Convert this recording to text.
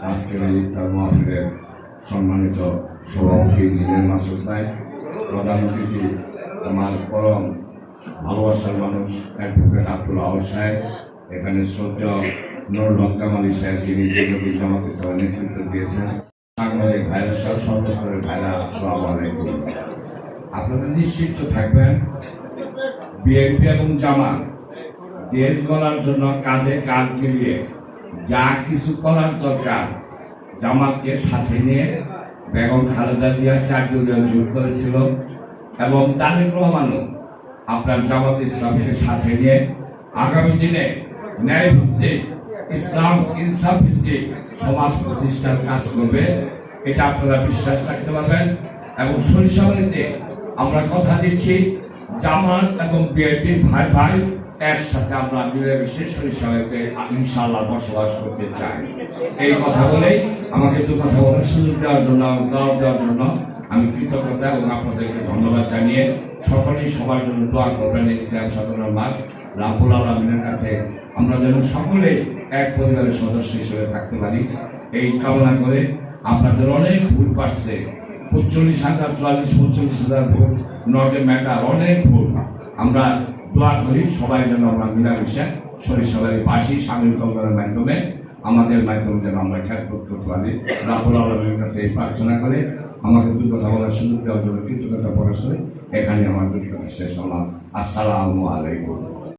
আজকের এই ইফতার মাহফিলের সম্মানিত সভাপতি নীলের মাসুদ ভাই, প্রধান অতিথি আমার পরম ভালোবাসার মানুষ অ্যাডভোকেট আব্দুল আউল সাহেব, এখানে শ্রদ্ধেয় নুরুল হক কামালী সাহেব, যিনি বিএনপি জামাত ইসলামের নেতৃত্ব দিয়েছেন, সাংবাদিক ভাইরা সহ সর্বস্তরের ভাইরা, আসসালামু আলাইকুম। আপনারা নিশ্চিত থাকবেন, বিএনপি এবং জামাত দেশ গড়ার জন্য কাঁধে কাঁধ মিলিয়ে যা কিছু করার দরকার, জামাতকে সাথে নিয়ে বেগম খালেদা জিয়া 4 দলীয় জোট করেছিল এবং তারেক রহমানও আপনার জামাত ইসলামকে সাথে নিয়ে আগামী দিনে ন্যায় ভিত্তিক ইসলাম ইনসাফ ভিত্তিক সমাজ প্রতিষ্ঠার কাজ করবে, এটা আপনারা বিশ্বাস রাখতে পারবেন। এবং সরিষাবাড়িতে আমরা কথা দিচ্ছি, জামাত এবং বিএনপি ভাই ভাই একসাথে আমরা মিলেমিশে সরিষাবাড়িতে ইনশাআল্লাহ বসবাস করতে চাই। এই কথা বলেই আমাকে দু কথা বলার সুযোগ দেওয়ার জন্য, দাওয়াত দেওয়ার জন্য আমি কৃতজ্ঞতা এবং আপনাদেরকে ধন্যবাদ জানিয়ে সকলেই সবার জন্য দোয়া করবেন। এই সিয়াম সাধনার মাস রাব্বুল আলামিনের কাছে আমরা যেন সকলে এক পরিবারের সদস্য হিসেবে থাকতে পারি, এই কামনা করে। আপনাদের অনেক ভুল পাচ্ছে, 45,000 44,000 ভোট, নট এ ম্যাটার, অনেক ভোট। আমরা দোয়া করি সবাই যেন আমরা মিলামিশে সরিষাবাড়ি বাসী সামিল করার মাধ্যমে আমাদের মাধ্যমে যেন আমরা খ্যাত করতে পারি। রাব্বুল আলামিনের কাছে এই প্রার্থনা করে আমাকে দুই কথা বলার সুযোগ দেওয়ার জন্য কৃতজ্ঞতা প্রকাশ করে এখানে আমার দুটি কথা শেষ হলাম। আসসালামু আলাইকুম।